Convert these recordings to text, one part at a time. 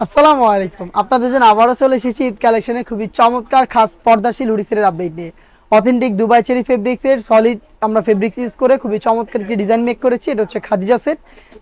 আসসালামু আলাইকুম। আপনাদের জন্য আবারও চলে এসেছি ঈদ কালেকশনে খুবই চমৎকার খাস পর্দাশীল হুডিসের আপডেট নিয়ে। অথেন্টিক দুবাই চেরি ফেব্রিক্সের সলিড আমরা ফেব্রিক্স ইউজ করে খুবই চমৎকার একটি ডিজাইন মেক করেছি। এটা হচ্ছে খাদিজা সেট,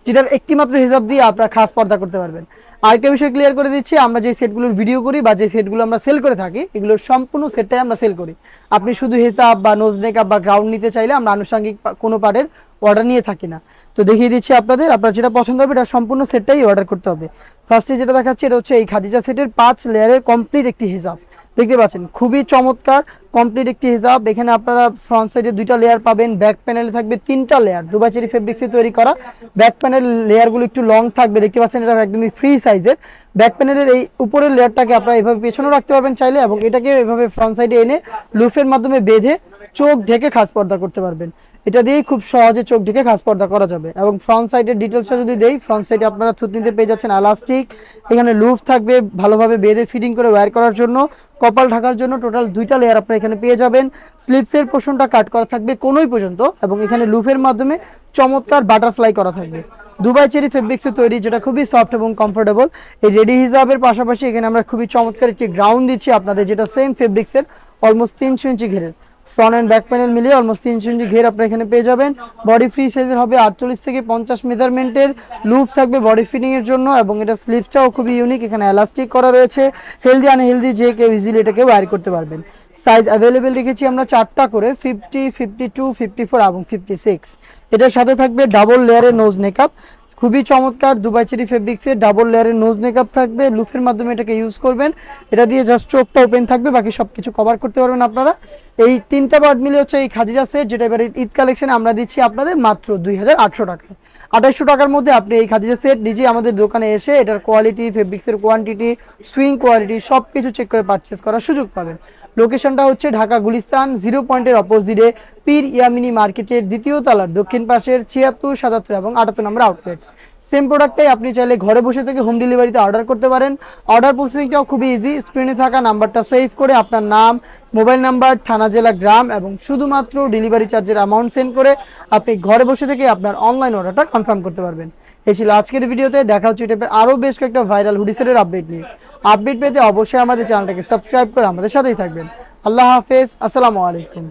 যেটার একটি মাত্র হিসাব দিয়ে আপনারা খাস পর্দা করতে পারবেন। আরেকটা বিষয় ক্লিয়ার করে দিচ্ছি, আমরা যে সেটগুলোর ভিডিও করি বা যে সেটগুলো আমরা সেল করে থাকি, এগুলোর সম্পূর্ণ সেটটাই আমরা সেল করি। আপনি শুধু হিসাব বা নোজ মেকআপ বা গ্রাউন্ড নিতে চাইলে আমরা আনুষঙ্গিক কোনো পার্টের অর্ডার নিয়ে থাকি না। তো দেখিয়ে দিচ্ছি আপনাদের, আপনার যেটা পছন্দ হবে এটা সম্পূর্ণ সেটটাই অর্ডার করতে হবে। ফার্স্টে যেটা দেখাচ্ছি এটা হচ্ছে এই খাদিজা সেটের 5 লেয়ারের কমপ্লিট একটি হিজাব। দেখতে পাচ্ছেন খুবই চমৎকার কমপ্লিট একটি হিজাব। এখানে আপনারা ফ্রন্ট সাইডে 2টা লেয়ার পাবেন, ব্যাক প্যানেলে থাকবে 3টা লেয়ার দুবাই চেরি ফেব্রিক্সে তৈরি করা। ব্যাক প্যানেল লেয়ারগুলো একটু লং থাকবে, দেখতে পাচ্ছেন এটা একদমই ফ্রি সাইজের। ব্যাক প্যানেলের এই উপরের লেয়ারটাকে আপনারা এভাবে পেছনেও রাখতে পারবেন চাইলে, এবং এটাকে এভাবে ফ্রন্ট সাইডে এনে লুফের মাধ্যমে বেঁধে চোখ ঢেকে খাস পর্দা করতে পারবেন। এটা দিয়েই খুব সহজে চোখ ঢেকে খাস পর্দা করা যাবে। এবং ফ্রন্ট সাইডের ডিটেলসটা যদি দেই, ফ্রন্ট সাইডে আপনারা থুতনিতে পেয়ে যাচ্ছেন এলাস্টিক, এখানে লুফ থাকবে ভালোভাবে বেঁধে ফিটিং করে ওয়্যার করার জন্য, কপাল ঢাকার জন্য টোটাল 2টা লেয়ার আপনারা এখানে পেয়ে যাবেন। স্লিপসের পোর্শনটা কাট করা থাকবে কোনোই পর্যন্ত, এবং এখানে লুফের মাধ্যমে চমৎকার বাটারফ্লাই করা থাকবে দুবাই চেরি ফেব্রিক্সে তৈরি, যেটা খুবই সফট এবং কমফোর্টেবল। এই রেডি হিজাবের পাশাপাশি এখানে আমরা খুবই চমৎকার একটি গ্রাউন্ড দিচ্ছি আপনাদের, যেটা সেম ফেব্রিক্সের অলমোস্ট 300 ইঞ্চি ঘেরের। ফ্রন্ট অ্যান্ড ব্যাক প্যানেল মিলিয়ে অলমোস্ট 300 ইঞ্চি ঘের আপনারা এখানে পেয়ে যাবেন। বডি ফ্রি সাইজের হবে, 48 থেকে 50 মেজারমেন্টের লুফ থাকবে বডি ফিটিং এর জন্য, এবং এটা স্লিভসটাও খুবই ইউনিক, এখানে এলাস্টিক করা রয়েছে। হেলদি আনহেলদি যে কেউ ইজিলি এটাকে ওয়্যার করতে পারবেন। সাইজ অ্যাভেলেবেল রেখেছি আমরা 4টা করে, 50, 52, 54 এবং 56। এটার সাথে থাকবে ডাবল লেয়ারের নোজ মেকআপ, খুবই চমৎকার দুবাই চেরি ফেব্রিক্সের ডাবল লেয়ারের নোজ মেকআপ থাকবে। লুফের মাধ্যমে এটাকে ইউজ করবেন, এটা দিয়ে জাস্ট চোখটা ওপেন থাকবে, বাকি সব কিছু কভার করতে পারবেন আপনারা। এই 3টা পার্ট মিলে হচ্ছে এই খাদিজা সেট, যেটা এবার ঈদ কালেকশনে আমরা দিচ্ছি আপনাদের মাত্র 2800 টাকায়। 2800 টাকার মধ্যে আপনি এই খাদিজা সেট নিজেই আমাদের দোকানে এসে এটার কোয়ালিটি, ফেব্রিক্সের কোয়ান্টিটি, সুইং কোয়ালিটি সব কিছু চেক করে পারচেস করার সুযোগ পাবেন। লোকেশনটা হচ্ছে ঢাকা গুলিস্তান 0 পয়েন্টের অপোজিটে পীর ইয়ামিনী মার্কেটের 2য় তলার দক্ষিণ পাশের 76, 77 এবং 78 নম্বর আউটলেট। সেম প্রোডাক্টটাই আপনি চাইলে ঘরে বসে থেকে হোম ডেলিভারিতে অর্ডার করতে পারেন। অর্ডার প্রসেসিংটাও খুবই ইজি। স্ক্রিনে থাকা নাম্বারটা সেভ করে আপনার নাম, মোবাইল নাম্বার, থানা, জেলা, গ্রাম এবং শুধুমাত্র ডেলিভারি চার্জের অ্যামাউন্ট সেন্ড করে আপনি ঘরে বসে থেকে আপনার অনলাইন অর্ডারটা কনফার্ম করতে পারবেন। এই ছিল আজকের ভিডিওতে। দেখা হচ্ছে টাইপের আরও বেশ কয়েকটা ভাইরাল হুডিসেটের আপডেট নিয়ে। আপডেট পেতে অবশ্যই আমাদের চ্যানেলটাকে সাবস্ক্রাইব করে আমাদের সাথেই থাকবেন। আল্লাহ হাফেজ, আসসালামু আলাইকুম।